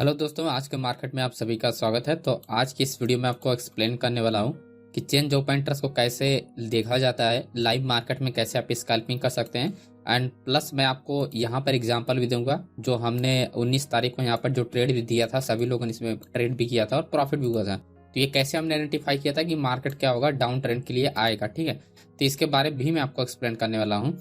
Hello दोस्तों, आज के मार्केट में आप सभी का स्वागत है। तो आज की इस वीडियो में आपको एक्सप्लेन करने वाला हूँ कि चेंज ओपन इंटरेस्ट को कैसे देखा जाता है, लाइव मार्केट में कैसे आप स्कैल्पिंग कर सकते हैं। एंड प्लस मैं आपको यहाँ पर एग्जांपल भी दूंगा जो हमने 19 तारीख को यहाँ पर जो ट्रेड भी दिया था, सभी लोगों ने इसमें ट्रेड भी किया था और प्रॉफिट भी हुआ था। तो ये कैसे हमने आइडेंटिफाई किया था कि मार्केट क्या होगा, डाउन ट्रेंड के लिए आएगा। ठीक है, तो इसके बारे में भी मैं आपको एक्सप्लेन करने वाला हूँ।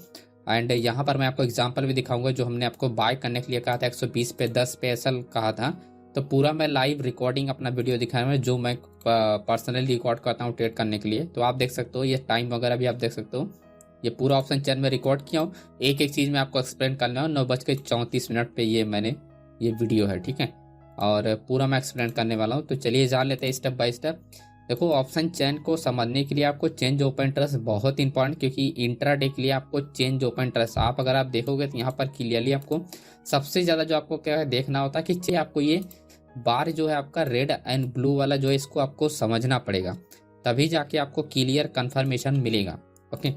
एंड यहाँ पर मैं आपको एग्जांपल भी दिखाऊंगा जो हमने आपको बाय करने के लिए कहा था 120 पे 10 पे एसएल कहा था। तो पूरा मैं लाइव रिकॉर्डिंग अपना वीडियो दिखाया जो मैं पर्सनली रिकॉर्ड करता हूँ ट्रेड करने के लिए। तो आप देख सकते हो, ये टाइम वगैरह भी आप देख सकते हो। ये पूरा ऑप्शन चैन में रिकॉर्ड किया हूँ, एक एक चीज़ मैं आपको एक्सप्लेन करना है। 9:34 पे ये मैंने ये वीडियो है, ठीक है, और पूरा मैं एक्सप्लेन करने वाला हूँ। तो चलिए जान लेते हैं स्टेप बाय स्टेप। देखो, ऑप्शन चेन को समझने के लिए आपको चेंज ओपन इंटरेस्ट बहुत इंपॉर्टेंट, क्योंकि इंट्राडे के लिए आपको चेंज ओपन इंटरेस्ट अगर आप देखोगे तो यहाँ पर क्लियरली आपको सबसे ज़्यादा जो आपको क्या देखना होता है कि आपको ये बार जो है आपका रेड एंड ब्लू वाला जो है इसको आपको समझना पड़ेगा, तभी जाके आपको क्लियर कंफर्मेशन मिलेगा। ओके,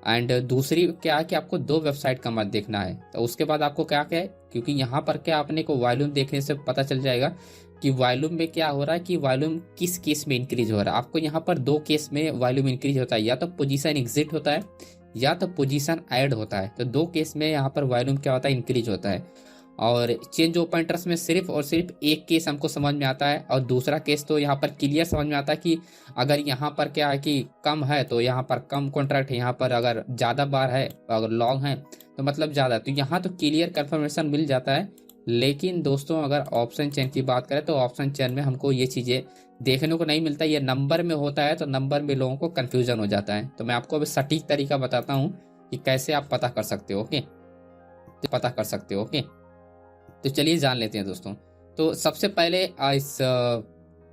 एंड दूसरी क्या है कि आपको दो वेबसाइट का मत देखना है। तो उसके बाद आपको क्या क्या है, क्योंकि यहाँ पर क्या अपने को वॉल्यूम देखने से पता चल जाएगा कि वॉल्यूम में क्या हो रहा है, कि वॉल्यूम किस केस में इंक्रीज हो रहा है। आपको यहाँ पर दो केस में वॉल्यूम इंक्रीज होता है, या तो पोजीशन एग्जिट होता है या तो पोजीशन ऐड होता है। तो दो केस में यहाँ पर वॉल्यूम क्या होता है, इंक्रीज होता है। और चेंज ओपन इंटरेस्ट में सिर्फ और सिर्फ एक केस हमको समझ में आता है, और दूसरा केस तो यहाँ पर क्लियर समझ में आता है कि अगर यहाँ पर क्या है कि कम है तो यहाँ पर कम कॉन्ट्रैक्ट है, यहाँ पर अगर ज़्यादा बार है अगर लॉन्ग है तो मतलब ज़्यादा, तो यहाँ तो क्लियर कंफर्मेशन मिल जाता है। लेकिन दोस्तों, अगर ऑप्शन चेन की बात करें तो ऑप्शन चेन में हमको ये चीज़ें देखने को नहीं मिलता। ये नंबर में होता है तो नंबर में लोगों को कन्फ्यूजन हो जाता है। तो मैं आपको अभी सटीक तरीका बताता हूँ कि कैसे आप पता कर सकते हो। ओके, तो पता कर सकते हो। ओके, तो चलिए जान लेते हैं दोस्तों। तो सबसे पहले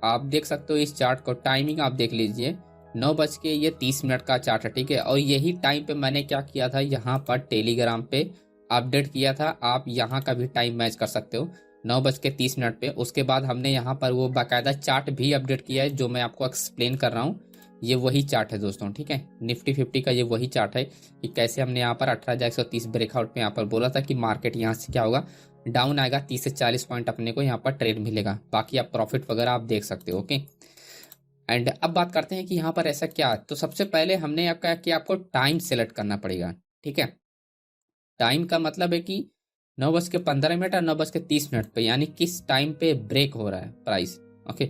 आप देख सकते हो इस चार्ट को, टाइमिंग आप देख लीजिए। 9:30 का चार्ट है, ठीक है, और यही टाइम पे मैंने क्या किया था, यहाँ पर टेलीग्राम पे अपडेट किया था। आप यहाँ का भी टाइम मैच कर सकते हो 9:30 पे। उसके बाद हमने यहाँ पर वो बाकायदा चार्ट भी अपडेट किया है जो मैं आपको एक्सप्लेन कर रहा हूँ। ये वही चार्ट है दोस्तों, ठीक है, निफ्टी 50 का ये वही चार्ट है कि कैसे हमने यहाँ पर 18,130 ब्रेकआउट में यहाँ पर बोला था कि मार्केट यहाँ से क्या होगा, डाउन आएगा, 30 से 40 पॉइंट अपने को यहाँ पर ट्रेड मिलेगा। बाकी आप प्रॉफिट वगैरह आप देख सकते हो। ओके, एंड अब बात करते हैं कि यहाँ पर ऐसा क्या है। तो सबसे पहले हमने आपका कि आपको टाइम सेलेक्ट करना पड़ेगा, ठीक है। टाइम का मतलब है कि 9:15 और 9:30 पे, यानी किस टाइम पे ब्रेक हो रहा है प्राइस। ओके,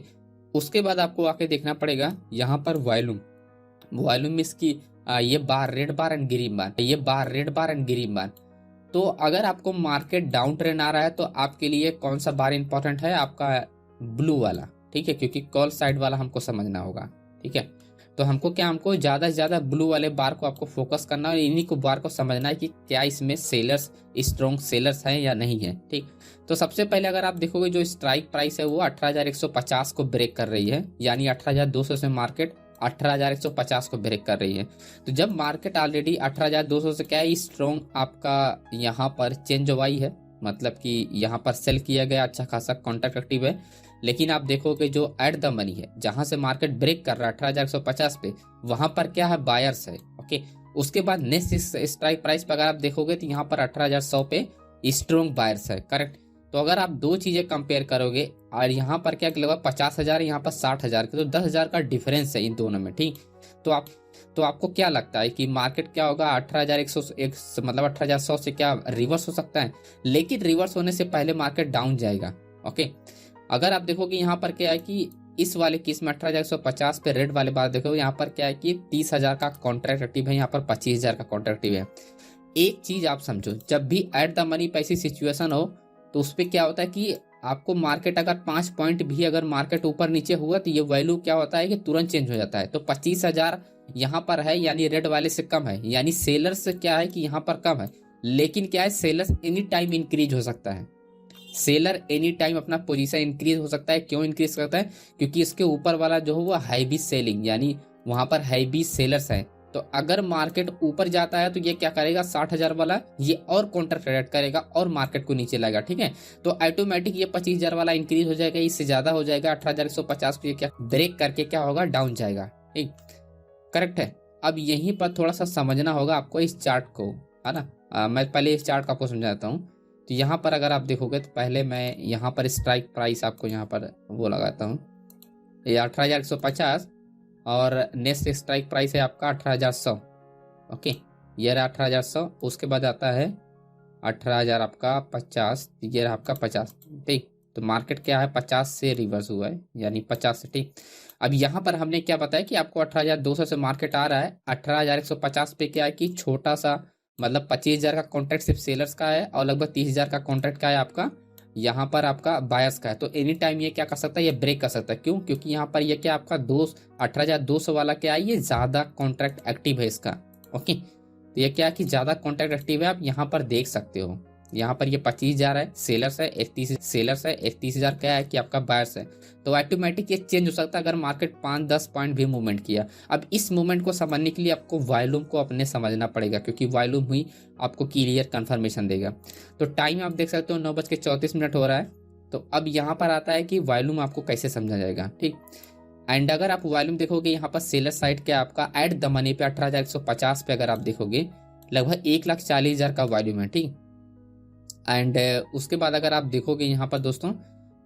उसके बाद आपको आके देखना पड़ेगा यहाँ पर वॉल्यूम। वॉल्यूम में इसकी ये बार रेड बार एंड ग्रीन बार, ये बार रेड बार एंड ग्रीन बार। तो अगर आपको मार्केट डाउन ट्रेंड आ रहा है तो आपके लिए कौन सा बार इंपॉर्टेंट है, आपका ब्लू वाला, ठीक है, क्योंकि कॉल साइड वाला हमको समझना होगा। ठीक है, तो हमको ज्यादा से ज्यादा ब्लू वाले बार को आपको फोकस करना है, इन्हीं को बार को समझना है कि क्या इसमें सेलर्स स्ट्रॉन्ग सेलर्स हैं या नहीं है। ठीक, तो सबसे पहले अगर आप देखोगे जो स्ट्राइक प्राइस है वो 18,150 को ब्रेक कर रही है, यानी 18,200 से मार्केट 18,150 को ब्रेक कर रही है। तो जब मार्केट ऑलरेडी 18,200 से क्या है स्ट्रॉन्ग आपका यहाँ पर चेंज हुई है, मतलब कि यहाँ पर सेल किया गया, अच्छा खासा कॉन्ट्रैक्ट एक्टिव है। लेकिन आप देखोगे जो एट द मनी है, जहां से मार्केट ब्रेक कर रहा है 18,150 पे, वहां पर क्या है, बायर्स है। ओके, उसके बाद नेक्स्ट स्ट्राइक प्राइस पर अगर आप देखोगे तो यहाँ पर 18,100 पे स्ट्रॉन्ग बायर्स है, करेक्ट। तो अगर आप दो चीजें कंपेयर करोगे और यहाँ पर क्या लगभग 50,000 यहाँ पर 60,000 के, तो 10,000 का डिफरेंस है इन दोनों में। ठीक, तो आपको क्या लगता है कि मार्केट क्या होगा, 18,101 मतलब 18,100 से क्या रिवर्स हो सकता है? लेकिन रिवर्स होने से पहले मार्केट डाउन जाएगा। ओके, अगर आप देखोगे यहाँ पर क्या है कि इस वाले केस में 18,150 पे रेड वाले बार देखो, यहाँ पर क्या है कि 30,000 का कॉन्ट्रैक्ट एक्टिव है, यहाँ पर 25,000 का कॉन्ट्रैक्ट एक्टिव है। एक चीज आप समझो, जब भी एट द मनी पे ऐसी सिचुएशन हो तो उस पर क्या होता है कि आपको मार्केट अगर 5 पॉइंट भी अगर मार्केट ऊपर नीचे हुआ तो ये वैल्यू क्या होता है कि तुरंत चेंज हो जाता है। तो 25,000 यहाँ पर है, यानी रेड वाले से कम है, यानी सेलर्स क्या है कि यहाँ पर कम है। लेकिन क्या है, सेलर्स एनी टाइम इंक्रीज हो सकता है। सेलर एनी टाइम अपना पोजीशन इंक्रीज हो सकता है। क्यों इंक्रीज करता है? क्योंकि इसके ऊपर वाला जो है वो हैवी सेलिंग, यानी वहां पर हैवी सेलर्स है। तो अगर मार्केट ऊपर जाता है तो ये क्या करेगा, 60,000 वाला ये और काउंटर ट्रेड करेगा और मार्केट को नीचे लाएगा। ठीक है, तो ऑटोमेटिक ये 25,000 वाला इंक्रीज हो जाएगा, इससे ज्यादा हो जाएगा, 18,150 को ये क्या ब्रेक करके क्या होगा, डाउन जाएगा। ठीक, करेक्ट है। अब यहीं पर थोड़ा सा समझना होगा आपको इस चार्ट को, है ना। मैं पहले इस चार्ट को आपको समझाता हूँ। तो यहाँ पर अगर आप देखोगे तो पहले मैं यहाँ पर स्ट्राइक प्राइस आपको यहाँ पर वो लगाता हूँ, ये 18,150 और नेक्स्ट स्ट्राइक प्राइस है आपका 18,100। ओके, ये रहा 18,100। उसके बाद आता है 18,000 आपका 50, ये रहा आपका 50। ठीक, तो मार्केट क्या है 50 से रिवर्स हुआ है, यानी 50 से। ठीक, अब यहाँ पर हमने क्या बताया कि आपको 18,200 से मार्केट आ रहा है, 18,150 पे क्या है कि छोटा सा मतलब 25,000 का कॉन्ट्रैक्ट सिर्फ सेलर्स का है और लगभग 30,000 का कॉन्ट्रैक्ट का है आपका यहाँ पर आपका बायर्स का है। तो एनी टाइम ये क्या कर सकता है, ये ब्रेक कर सकता है। क्यों? क्योंकि यहाँ पर ये क्या आपका 18,200 वाला क्या है, ये ज्यादा कॉन्ट्रैक्ट एक्टिव है इसका। ओके, तो ये क्या है कि ज्यादा कॉन्ट्रैक्ट एक्टिव है, आप यहाँ पर देख सकते हो। यहाँ पर ये 25,000 है सेलर्स है, 31,000 क्या है कि आपका बायर्स है। तो ऑटोमेटिक ये चेंज हो सकता है अगर मार्केट 5-10 पॉइंट भी मूवमेंट किया। अब इस मूवमेंट को समझने के लिए आपको वॉल्यूम को अपने समझना पड़ेगा, क्योंकि वॉल्यूम ही आपको क्लियर कंफर्मेशन देगा। तो टाइम आप देख सकते हो 9:34 हो रहा है। तो अब यहाँ पर आता है कि वॉल्यूम आपको कैसे समझा जाएगा। ठीक, एंड अगर आप वॉल्यूम देखोगे यहाँ पर सेलर साइड क्या आपका एट द मनी पे 18,150 पे अगर आप देखोगे लगभग 1,40,000 का वॉल्यूम है। ठीक, एंड उसके बाद अगर आप देखोगे यहाँ पर दोस्तों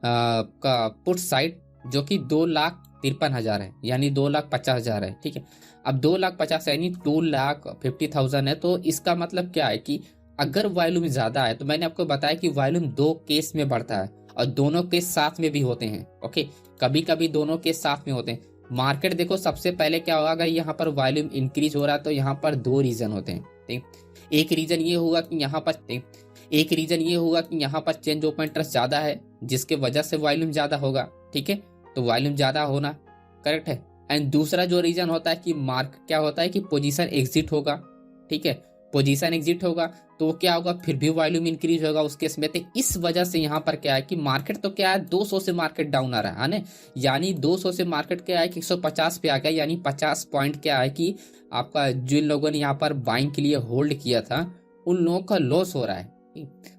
का पुट साइड जो कि 2,53,000 है, यानी 2,50,000 है। ठीक है, अब 2,50,000 यानी 2,50,000 है। तो इसका मतलब क्या है कि अगर वॉल्यूम ज्यादा है, तो मैंने आपको बताया कि वॉल्यूम 2 केस में बढ़ता है और दोनों केस साथ में भी होते हैं। ओके, कभी कभी दोनों केस साथ में होते हैं। मार्केट देखो सबसे पहले क्या होगा, अगर यहाँ पर वॉल्यूम इंक्रीज हो रहा है तो यहाँ पर 2 रीजन होते हैं। ठीक, एक रीजन ये होगा कि यहाँ पर चेंज ओपन इंटरेस्ट ज्यादा है, जिसके वजह से वॉल्यूम ज्यादा होगा। ठीक है, तो वॉल्यूम ज्यादा होना करेक्ट है। एंड दूसरा जो रीजन होता है कि क्या होता है कि पोजीशन एग्जिट होगा। ठीक है, पोजीशन एग्जिट होगा तो क्या होगा, फिर भी वॉल्यूम इंक्रीज होगा उस केस में। तो इस वजह से यहाँ पर क्या है कि मार्केट तो क्या है 200 से मार्केट डाउन आ रहा है ना, यानी 200 से मार्केट क्या है कि 150 पे आ गया, यानी 50 पॉइंट क्या है कि आपका जिन लोगों ने यहाँ पर बाइंग के लिए होल्ड किया था उन लोगों का लॉस हो रहा है।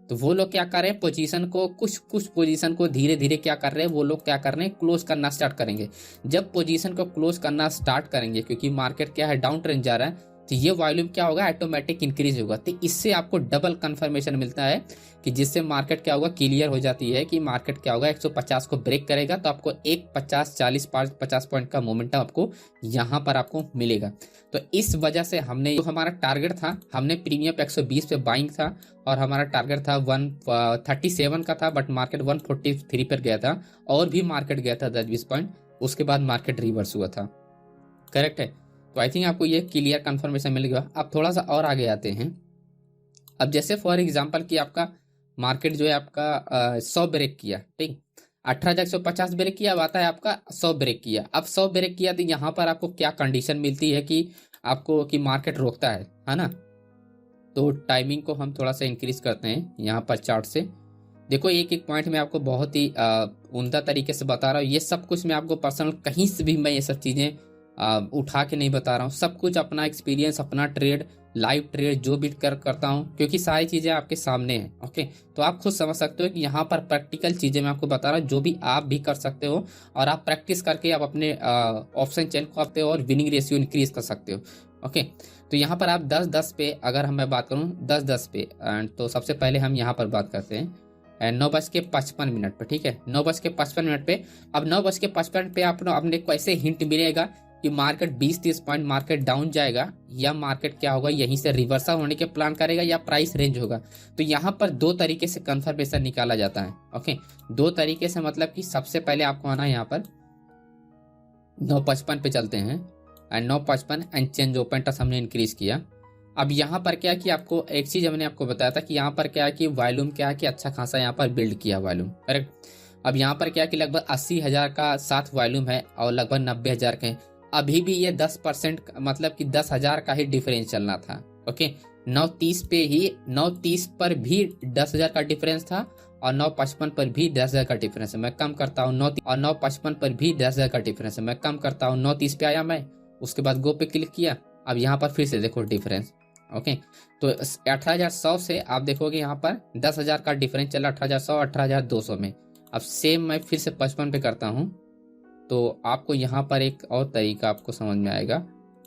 तो वो लोग क्या कर रहे हैं, पोजीशन को कुछ पोजीशन को धीरे धीरे क्या कर रहे हैं, वो लोग क्या कर रहे हैं, क्लोज करना स्टार्ट करेंगे। जब पोजीशन को क्लोज करना स्टार्ट करेंगे, क्योंकि मार्केट क्या है डाउन ट्रेंड जा रहा है, तो ये वॉल्यूम क्या होगा, ऑटोमेटिक इंक्रीज होगा। तो इससे आपको डबल कंफर्मेशन मिलता है कि जिससे मार्केट क्या होगा, क्लियर हो जाती है कि मार्केट क्या होगा 150 को ब्रेक करेगा, तो आपको एक 50 पॉइंट का मोमेंटम आपको यहाँ पर आपको मिलेगा। तो इस वजह से हमने जो हमारा टारगेट था, हमने प्रीमियम 120 पे बाइंग था और हमारा टारगेट था 137 का था, बट मार्केट 143 पर गया था और भी मार्केट गया था 10-20 पॉइंट। उसके बाद मार्केट रिवर्स हुआ था। करेक्ट है, तो आई थिंक आपको ये क्लियर कंफर्मेशन मिल गया। अब थोड़ा सा और आगे आते हैं। अब जैसे फॉर एग्जांपल कि आपका मार्केट जो है आपका 100 ब्रेक किया। ठीक, 18,150 ब्रेक किया, अब आता है आपका 100 ब्रेक किया। अब 100 ब्रेक किया तो यहाँ पर आपको क्या कंडीशन मिलती है कि आपको कि मार्केट रोकता है ना। तो टाइमिंग को हम थोड़ा सा इंक्रीज करते हैं यहाँ पर चार्ट से। देखो एक एक पॉइंट में आपको बहुत ही उम्दा तरीके से बता रहा हूँ। ये सब कुछ मैं आपको पर्सनल कहीं से भी मैं ये सब चीज़ें उठा के नहीं बता रहा हूँ। सब कुछ अपना एक्सपीरियंस, अपना ट्रेड, लाइव ट्रेड जो भी करता हूँ, क्योंकि सारी चीज़ें आपके सामने हैं। ओके, तो आप खुद समझ सकते हो कि यहाँ पर प्रैक्टिकल चीज़ें मैं आपको बता रहा हूँ, जो भी आप भी कर सकते हो और आप प्रैक्टिस करके आप अपने ऑप्शन चेन को करते हो और विनिंग रेशियो इंक्रीज कर सकते हो। ओके, तो यहाँ पर आप 10-10 पे अगर मैं बात करूँ 10-10 पे, तो सबसे पहले हम यहाँ पर बात करते हैं 9:55 पे। ठीक है, 9:55 पे। अब 9:55 पे आपने को ऐसे हिंट मिलेगा कि मार्केट 20-30 पॉइंट मार्केट डाउन जाएगा, या मार्केट क्या होगा यहीं से रिवर्सल होने के प्लान करेगा, या प्राइस रेंज होगा। तो यहाँ पर 2 तरीके से कंफर्मेशन निकाला जाता है। ओके, 2 तरीके से, मतलब कि सबसे पहले आपको आना यहाँ पर 9:55 पे चलते हैं and 9:55 and change open interest हमने इंक्रीज किया। अब यहाँ पर क्या है कि आपको एक चीज हमने आपको बताया था कि यहाँ पर क्या है कि वॉल्यूम क्या है कि अच्छा खासा यहाँ पर बिल्ड किया वॉल्यूम। करेक्ट, अब यहाँ पर क्या है कि लगभग 80,000 का साथ वॉल्यूम है और लगभग 90,000 के हैं। अभी भी ये 10%, मतलब कि 10,000 का ही डिफरेंस चलना था। ओके, 9:30 पर भी 10,000 का डिफरेंस था और 9:55 पर भी 10,000 का डिफरेंस है। मैं कम करता हूँ 9:55 पर भी 10,000 का डिफरेंस है। मैं कम करता हूँ 9:30 पे आया मैं, उसके बाद गो पे क्लिक किया। अब यहाँ पर फिर से देखो डिफरेंस। ओके, तो 18,100 से आप देखोगे यहाँ पर 10,000 का डिफरेंस चला, 18,100 18,200 में। अब सेम मैं फिर से 55 पे करता हूँ, तो आपको यहाँ पर एक और तरीका आपको समझ में आएगा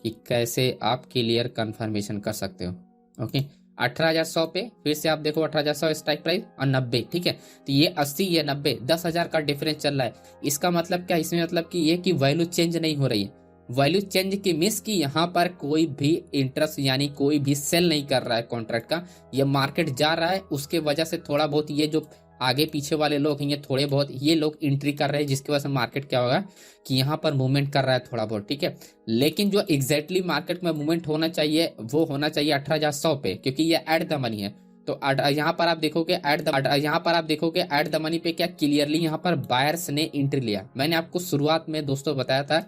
कि कैसे आप क्लियर कंफर्मेशन कर सकते हो। ओके, 18,100 पे, फिर से आप देखो 18,100 स्ट्राइक प्राइस और 90, ठीक है। तो ये 80, ये 90, 10,000 का डिफरेंस चल रहा है। इसका मतलब क्या, इसमें मतलब कि ये कि वैल्यू चेंज नहीं हो रही है। वैल्यू चेंज की मीन्स कि यहाँ पर कोई भी इंटरेस्ट यानी कोई भी सेल नहीं कर रहा है कॉन्ट्रैक्ट का, ये मार्केट जा रहा है, उसके वजह से थोड़ा बहुत ये जो आगे पीछे वाले लोग हैं ये थोड़े बहुत ये लोग एंट्री कर रहे हैं, जिसकी वजह से मार्केट क्या होगा कि यहाँ पर मूवमेंट कर रहा है थोड़ा बहुत, ठीक है। लेकिन जो एग्जैक्टली मार्केट में मूवमेंट होना चाहिए वो होना चाहिए 18,100 पे, क्योंकि ये एट द मनी है। तो यहाँ पर आप देखोगे एट द मनी पे क्या क्लियरली यहाँ पर बायर्स ने एंट्री लिया। मैंने आपको शुरुआत में दोस्तों बताया था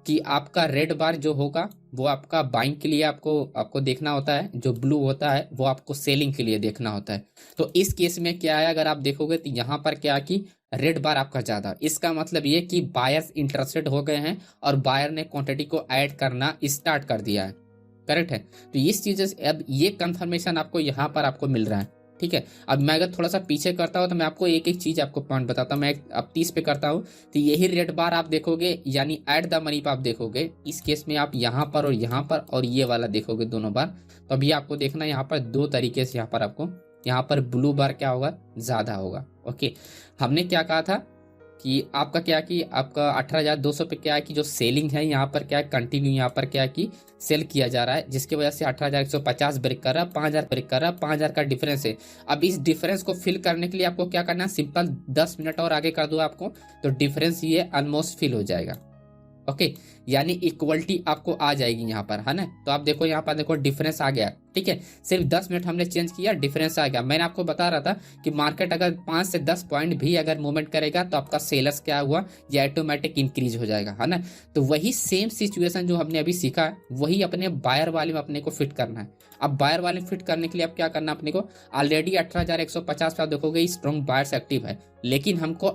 कि आपका रेड बार जो होगा वो आपका बाइंग के लिए आपको देखना होता है, जो ब्लू होता है वो आपको सेलिंग के लिए देखना होता है। तो इस केस में क्या है, अगर आप देखोगे तो यहाँ पर क्या कि रेड बार आपका ज्यादा, इसका मतलब ये कि बायर्स इंटरेस्टेड हो गए हैं और बायर ने क्वांटिटी को ऐड करना स्टार्ट कर दिया है, करेक्ट है। तो इस चीज से अब ये कंफर्मेशन आपको यहाँ पर आपको मिल रहा है, ठीक है। अब मैं अगर थोड़ा सा पीछे करता हूं तो मैं आपको एक एक चीज आपको पॉइंट बताता हूं। मैं अब 30 पे करता हूं तो यही रेड बार आप देखोगे यानी एट द मनी पे आप देखोगे, इस केस में आप यहाँ पर और ये वाला देखोगे दोनों बार। तो अभी आपको देखना यहाँ पर दो तरीके से, यहाँ पर ब्लू बार क्या होगा, ज्यादा होगा। ओके, हमने क्या कहा था कि आपका क्या कि आपका 18,200 पे क्या है कि जो सेलिंग है यहाँ पर क्या है कंटिन्यू, यहाँ पर क्या है कि सेल किया जा रहा है, जिसकी वजह से 18,150 ब्रेक कर रहा है, 5,000 ब्रेक कर रहा है, 5,000 का डिफरेंस है। अब इस डिफरेंस को फिल करने के लिए आपको क्या करना है, सिंपल 10 मिनट और आगे कर दो आपको, तो डिफरेंस ये ऑलमोस्ट फिल हो जाएगा। ओके, यानी इक्वलिटी आपको आ जाएगी यहाँ पर, है ना। तो आप देखो यहाँ पर देखो डिफरेंस आ गया, ठीक है। सिर्फ 10 मिनट हमने चेंज किया, डिफरेंस आ गया। मैंने आपको बता रहा था कि मार्केट अगर 5 से 10 पॉइंट भी अगर मूवमेंट करेगा तो आपका सेलर्स क्या हुआ, ये ऑटोमेटिक इंक्रीज हो जाएगा, है ना। तो वही सेम सिचुएशन जो हमने अभी सीखा है वही अपने बायर वाले में अपने को फिट करना है। अब बायर वाले फिट करने के लिए अब क्या करना अपने को, ऑलरेडी 18,150 पे आप देखोगे स्ट्रॉन्ग बायर्स एक्टिव है, लेकिन हमको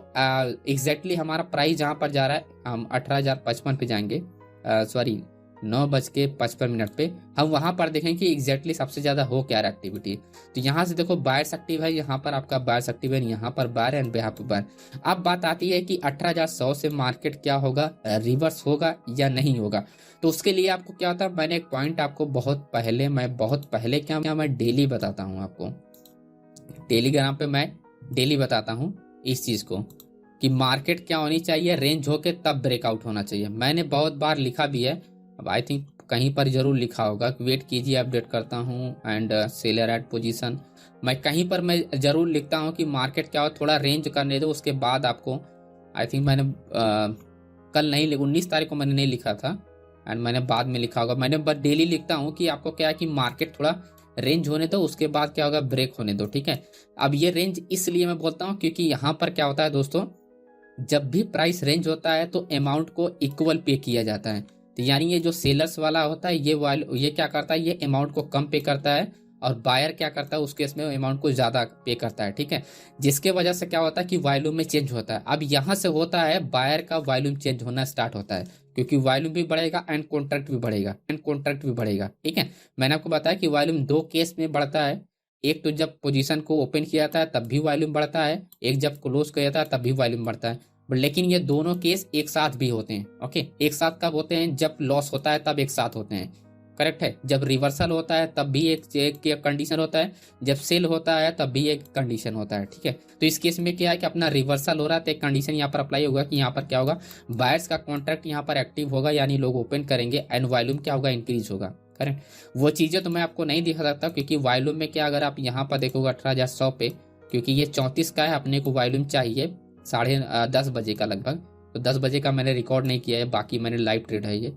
एग्जैक्टली हमारा प्राइस जहां पर जा रहा है, हम 18,055 पे जाएंगे, सॉरी 9:55 पे हम वहां पर देखेंगे कि एग्जैक्टली सबसे ज्यादा हो क्या रहा एक्टिविटी। तो यहाँ से देखो बायर्स एक्टिव है, यहाँ पर आपका बायर्स एक्टिव है, यहाँ पर बायर एंड यहाँ पर बायर। अब बात आती है कि 18,100 से मार्केट क्या होगा, रिवर्स होगा या नहीं होगा। तो उसके लिए आपको क्या होता है, मैंने एक पॉइंट आपको बहुत पहले क्या मैं डेली बताता हूँ आपको, टेलीग्राम पे मैं डेली बताता हूँ इस चीज को कि मार्केट क्या होनी चाहिए, रेंज होके तब ब्रेकआउट होना चाहिए। मैंने बहुत बार लिखा भी है, अब आई थिंक कहीं पर जरूर लिखा होगा, वेट कीजिए अपडेट करता हूँ एंड सेलर एट पोजीशन। मैं कहीं पर मैं जरूर लिखता हूँ कि मार्केट क्या हो, थोड़ा रेंज करने दो, उसके बाद आपको, आई थिंक मैंने कल नहीं 19 तारीख को मैंने नहीं लिखा था एंड मैंने बाद में लिखा होगा। मैंने बस डेली लिखता हूँ कि आपको क्या है कि मार्केट थोड़ा रेंज होने दो, उसके बाद क्या होगा ब्रेक होने दो, ठीक है। अब ये रेंज इसलिए मैं बोलता हूँ क्योंकि यहाँ पर क्या होता है दोस्तों, जब भी प्राइस रेंज होता है तो अमाउंट को इक्वल पे किया जाता है। तो यानी ये जो सेलर्स वाला होता है ये क्या करता है, ये अमाउंट को कम पे करता है और बायर क्या करता है उसके इसमें अमाउंट को ज्यादा पे करता है, ठीक है। जिसके वजह से क्या होता है कि वॉल्यूम में चेंज होता है। अब यहाँ से होता है बायर का वॉल्यूम चेंज होना स्टार्ट होता है, क्योंकि वॉल्यूम भी बढ़ेगा एंड कॉन्ट्रैक्ट भी बढ़ेगा, ठीक है। मैंने आपको बताया कि वॉल्यूम दो केस में बढ़ता है, एक तो जब पोजीशन को ओपन किया जाता है तब भी वॉल्यूम बढ़ता है, एक जब क्लोज किया जाता है तब भी वॉल्यूम बढ़ता है। लेकिन ये दोनों केस एक साथ भी होते हैं। ओके, एक साथ कब होते हैं, जब लॉस होता है तब एक साथ होते हैं, करेक्ट है। जब रिवर्सल होता है तब भी एक कंडीशन होता है, जब सेल होता है तब भी एक कंडीशन होता है, ठीक है। तो इस केस में क्या है कि अपना रिवर्सल हो रहा है तो एक कंडीशन यहाँ पर अप्लाई होगा कि यहाँ पर क्या होगा, बायर्स का कॉन्ट्रैक्ट यहाँ पर एक्टिव होगा, यानी लोग ओपन करेंगे एंड वॉल्यूम क्या होगा, इंक्रीज होगा, करेक्ट। वो चीजें तो मैं आपको नहीं दिखा सकता क्योंकि वॉल्यूम में क्या, अगर आप यहाँ पर देखोगे 18,100 पे, क्योंकि ये 34 का है, अपने को वॉल्यूम चाहिए 10:30 बजे का लगभग, तो 10 बजे का मैंने रिकॉर्ड नहीं किया है, बाकी मैंने लाइव ट्रेड है ये।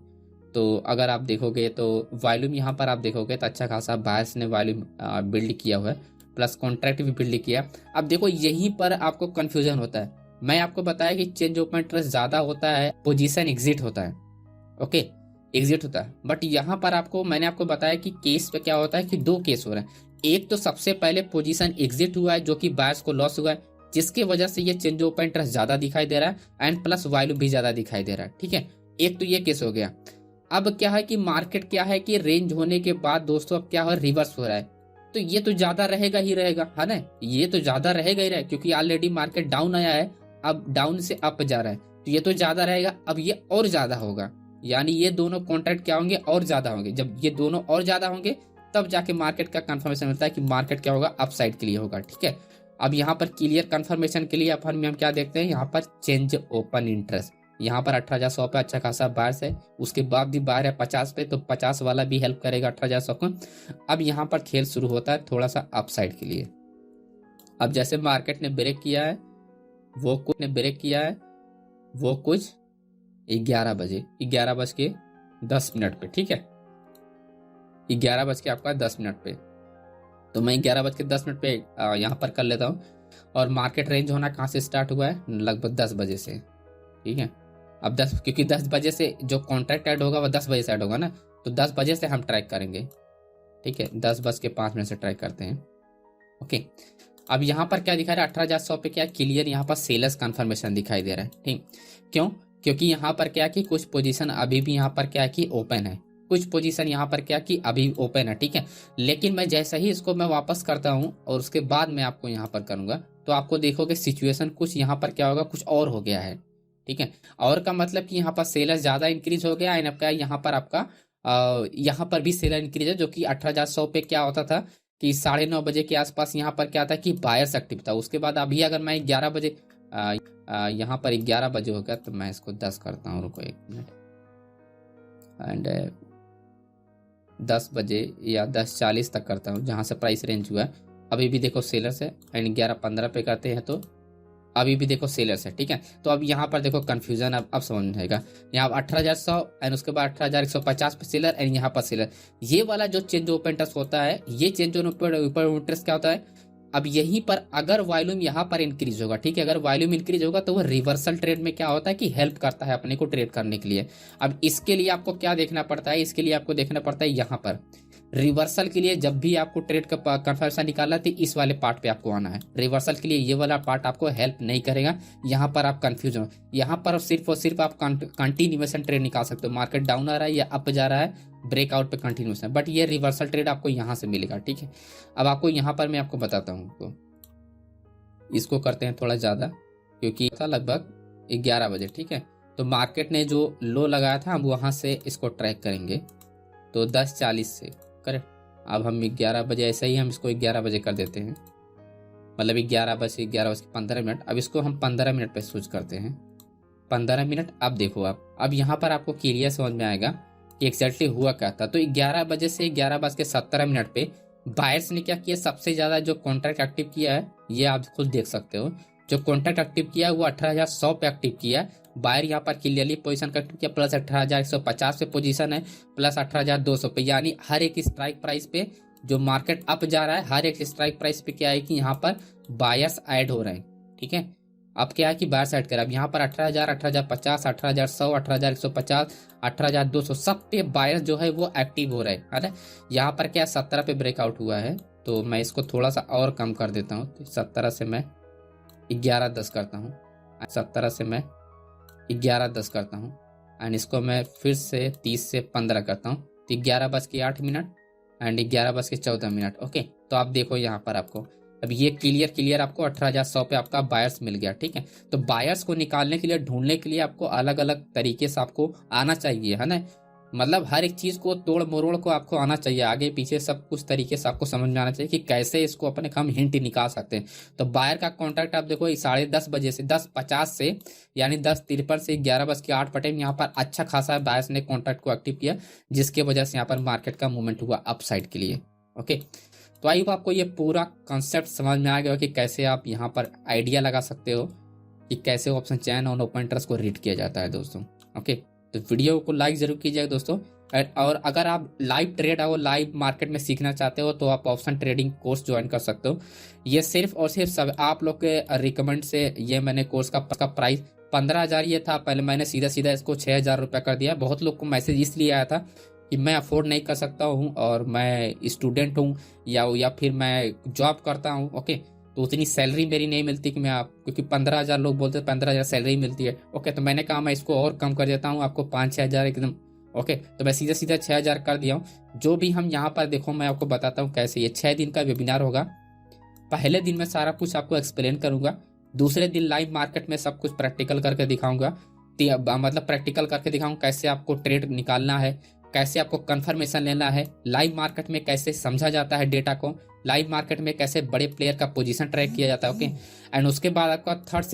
तो अगर आप देखोगे तो वॉल्यूम यहाँ पर आप देखोगे तो अच्छा खासा बायर्स ने वॉल्यूम बिल्ड किया हुआ है, प्लस कॉन्ट्रैक्ट भी बिल्ड किया। अब देखो यहीं पर आपको कंफ्यूजन होता है। मैं आपको बताया कि चेंज ओपन इंटरेस्ट ज्यादा होता है, पोजीशन एग्जिट होता है, ओके एग्जिट होता है। बट यहाँ पर आपको मैंने आपको बताया कि केस पे क्या होता है कि दो केस हो रहे हैं। एक तो सबसे पहले पोजीशन एग्जिट हुआ है जो कि बायर्स को लॉस हुआ है, जिसकी वजह से ये चेंज ओपन इंटरेस्ट ज्यादा दिखाई दे रहा है एंड प्लस वॉल्यूम भी ज्यादा दिखाई दे रहा है, ठीक है। एक तो ये केस हो गया। अब क्या है कि मार्केट क्या है कि रेंज होने के बाद दोस्तों अब क्या हो, रिवर्स हो रहा है, तो ये तो ज्यादा रहेगा ही रहेगा, है ना, ये तो ज्यादा रहेगा ही रहेगा क्योंकि ऑलरेडी मार्केट डाउन आया है, अब डाउन से अप जा रहा है, तो ये तो ज्यादा रहेगा। अब ये और ज्यादा होगा, यानी ये दोनों कॉन्ट्रैक्ट क्या होंगे, और ज्यादा होंगे। जब ये दोनों और ज्यादा होंगे तब जाके मार्केट का कंफर्मेशन मिलता है कि मार्केट क्या होगा, अपसाइड के लिए होगा। ठीक है, अब यहाँ पर क्लियर कंफर्मेशन के लिए अपन हम क्या देखते हैं, यहाँ पर चेंज ओपन इंटरेस्ट, यहाँ पर 18,100 पे अच्छा खासा बायर्स है, उसके बाद भी बायर है 50 पे, तो 50 वाला भी हेल्प करेगा 18,100 को। अब यहाँ पर खेल शुरू होता है थोड़ा सा अपसाइड के लिए। अब जैसे मार्केट ने ब्रेक किया है, वो कुछ ने ब्रेक किया है, वो कुछ 11 बजे, 11:10 पे। ठीक है, 11 आपका 10 मिनट पे, तो मैं 11:10 पे यहाँ पर कर लेता हूँ। और मार्केट रेंज होना कहाँ से स्टार्ट हुआ है, लगभग 10 बजे से। ठीक है, अब 10, क्योंकि 10 बजे से जो कॉन्ट्रैक्ट ऐड होगा वो 10 बजे से ऐड होगा ना, तो 10 बजे से हम ट्रैक करेंगे। ठीक है, 10:05 से ट्रैक करते हैं। ओके, अब यहाँ पर क्या दिखा रहा है, 18,100 पे क्या क्लियर यहाँ पर सेलर्स कंफर्मेशन दिखाई दे रहा है। ठीक, क्यों, क्योंकि यहाँ पर क्या कि कुछ पोजीशन अभी भी यहाँ पर क्या कि ओपन है, कुछ पोजीशन यहाँ पर क्या कि अभी ओपन है। ठीक है, लेकिन मैं जैसे ही इसको मैं वापस करता हूँ और उसके बाद मैं आपको यहाँ पर करूंगा, तो आपको देखोगे सिचुएशन कुछ यहाँ पर क्या होगा, कुछ और हो गया है। ठीक है, और का मतलब कि यहाँ पर सेलर ज्यादा इंक्रीज हो गया, एंड आपका यहाँ पर आपका यहाँ पर भी सेलर इंक्रीज है, जो कि 18,100 पे क्या होता था कि 9:30 बजे के आसपास यहाँ पर क्या था कि बायर्स एक्टिव था। उसके बाद अभी अगर मैं 11 बजे यहाँ पर 11 बजे हो गया, तो मैं इसको 10 करता हूँ, रुको 1 मिनट, एंड 10 बजे या 10:40 तक करता हूँ, जहाँ से प्राइस रेंज हुआ है। अभी भी देखो सेलर्स है, एंड 11:15 पे करते हैं तो अभी भी देखो सेलर्स है। ठीक है, तो अब यहाँ पर देखो कंफ्यूजन अब समझ में आएगा। यहाँ 18,100 एंड उसके बाद 18,150 पे सेलर, एंड यहाँ पर सेलर। ये वाला जो चेंज ओपन इंटरेस्ट होता है, ये चेंज ओपन इंटरेस्ट क्या होता है, अब यहीं पर अगर वॉल्यूम यहाँ पर इंक्रीज होगा, ठीक है, अगर वॉल्यूम इंक्रीज होगा तो वो रिवर्सल ट्रेड में क्या होता है कि हेल्प करता है अपने को ट्रेड करने के लिए। अब इसके लिए आपको क्या देखना पड़ता है, इसके लिए आपको देखना पड़ता है यहाँ पर रिवर्सल के लिए, जब भी आपको ट्रेड का कंफर्मेशन निकालना है तो इस वाले पार्ट पे आपको आना है। रिवर्सल के लिए ये वाला पार्ट आपको हेल्प नहीं करेगा, यहाँ पर आप कंफ्यूज हो। यहाँ पर सिर्फ और सिर्फ आप कंटिन्यूएशन ट्रेड निकाल सकते हो, मार्केट डाउन आ रहा है या अप जा रहा है, ब्रेकआउट पे कंटिन्यूएशन, बट ये रिवर्सल ट्रेड आपको यहाँ से मिलेगा। ठीक है, अब आपको यहाँ पर मैं आपको बताता हूँ, तो इसको करते हैं थोड़ा ज्यादा, क्योंकि था लगभग 11 बजे। ठीक है, तो मार्केट ने जो लो लगाया था हम वहां से इसको ट्रैक करेंगे, तो 10:40 से करेक्ट। अब हम 11 बजे, ऐसा ही हम इसको 11 बजे कर देते हैं, मतलब 11:15। अब इसको हम 15 मिनट पे स्विच करते हैं, 15 मिनट। अब देखो अब यहाँ पर आपको क्लियर समझ में आएगा कि एक्जैक्टली हुआ क्या था। तो 11 बजे से 11:17 पे बायर्स ने क्या किया, सबसे ज्यादा जो कॉन्ट्रैक्ट एक्टिव किया है, ये आप खुद देख सकते हो, जो कॉन्ट्रैक्ट एक्टिव किया है वो 18,100 पे एक्टिव किया। बायर यहाँ पर क्लियरली पोजीशन एक्टिव किया, प्लस 18,150 पे पोजीशन है, प्लस 18,200 पे, यानी हर एक स्ट्राइक प्राइस पे जो मार्केट अप जा रहा है, हर एक स्ट्राइक प्राइस पे क्या है कि यहाँ पर बायर्स ऐड हो रहे हैं। ठीक है, अब क्या है कि बायर्स ऐड कर, अब यहाँ पर 18,000, 18,050, 18,100, 18,150, 18,200 सब पे बायर्स जो है वो एक्टिव हो रहे हैं, है ना। यहाँ पर क्या 17 पे ब्रेकआउट हुआ है, तो मैं इसको थोड़ा सा और कम कर देता हूँ, तो 17 से मैं 11:10 करता हूँ, 17 से मैं 11:10 करता हूँ, एंड इसको मैं फिर से 30 से 15 करता हूँ, तो 11:08 एंड 11:14। ओके, तो आप देखो यहाँ पर आपको अब ये क्लियर आपको 18,100 पे आपका बायर्स मिल गया। ठीक है, तो बायर्स को निकालने के लिए, ढूंढने के लिए आपको अलग अलग तरीके से आपको आना चाहिए, है ना। मतलब हर एक चीज को तोड़ मरोड़ को आपको आना चाहिए, आगे पीछे सब कुछ तरीके से आपको समझ में आना चाहिए कि कैसे इसको अपने हम हिंट निकाल सकते हैं। तो बायर का कॉन्ट्रैक्ट आप देखो 10:30 बजे से 10:50 से, यानी 10:53 से 11:08 पर टाइम यहाँ पर अच्छा खासा बायर्स ने कॉन्ट्रैक्ट को एक्टिव किया, जिसके वजह से यहाँ पर मार्केट का मूवमेंट हुआ अपसाइड के लिए। ओके, तो आई होप आपको ये पूरा कॉन्सेप्ट समझ में आ गया कि कैसे आप यहाँ पर आइडिया लगा सकते हो कि कैसे ऑप्शन चैन और ओपन इंटरेस्ट को रीड किया जाता है दोस्तों। ओके, तो वीडियो को लाइक जरूर कीजिएगा दोस्तों, और अगर आप लाइव ट्रेड और लाइव मार्केट में सीखना चाहते हो तो आप ऑप्शन ट्रेडिंग कोर्स ज्वाइन कर सकते हो। ये सिर्फ और सिर्फ सब आप लोग के रिकमेंड से ये मैंने कोर्स का प्राइस 15,000 ये था, पहले मैंने सीधा इसको 6,000 रुपये कर दिया। बहुत लोग को मैसेज इसलिए आया था कि मैं अफोर्ड नहीं कर सकता हूँ और मैं स्टूडेंट हूँ या फिर मैं जॉब करता हूँ। ओके, तो उतनी सैलरी मेरी नहीं मिलती कि मैं आप, क्योंकि 15,000 लोग बोलते हैं 15,000 सैलरी मिलती है। ओके, तो मैंने कहा मैं इसको और कम कर देता हूँ, आपको 5-6 हज़ार एकदम। ओके, तो मैं सीधा 6,000 कर दिया हूँ। जो भी हम यहाँ पर देखो मैं आपको बताता हूँ कैसे। ये 6 दिन का वेबिनार होगा। पहले दिन में सारा कुछ आपको एक्सप्लेन करूंगा, दूसरे दिन लाइव मार्केट में सब कुछ प्रैक्टिकल करके दिखाऊंगा, मतलब प्रैक्टिकल करके दिखाऊंगा कैसे आपको ट्रेड निकालना है, कैसे आपको कंफर्मेशन लेना है, लाइव मार्केट में कैसे समझा जाता है डेटा को, लाइव मार्केट में कैसे बड़े प्लेयर का पोजीशन ट्रैक किया जाता है। ओके, एंड उसके बाद आपका थर्ड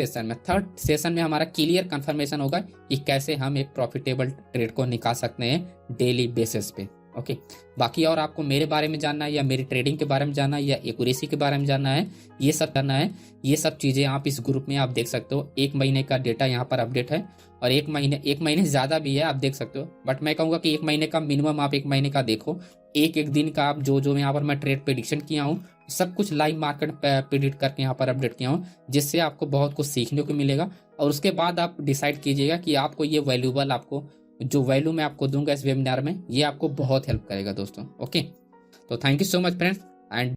सेशन में हमारा क्लियर कंफर्मेशन होगा कि कैसे हम एक प्रॉफिटेबल ट्रेड को निकाल सकते हैं डेली बेसिस पे। ओके, बाकी और आपको मेरे बारे में जानना है या मेरी ट्रेडिंग के बारे में जानना है या एक्यूरेसी के बारे में जानना है, ये सब करना है, ये सब चीज़ें आप इस ग्रुप में आप देख सकते हो। 1 महीने का डेटा यहाँ पर अपडेट है और 1 महीने ज़्यादा भी है, आप देख सकते हो, बट मैं कहूँगा कि 1 महीने का मिनिमम आप 1 महीने का देखो। एक दिन का आप जो यहाँ पर मैं ट्रेड प्रेडिक्शन किया हूँ सब कुछ लाइव मार्केट प्रेडिक्ट करके यहाँ पर अपडेट किया हूँ, जिससे आपको बहुत कुछ सीखने को मिलेगा। और उसके बाद आप डिसाइड कीजिएगा कि आपको ये वैल्यूबल, आपको जो वैल्यू मैं आपको दूंगा इस वेबिनार में, ये आपको बहुत हेल्प करेगा दोस्तों। ओके, तो thank you so much friends and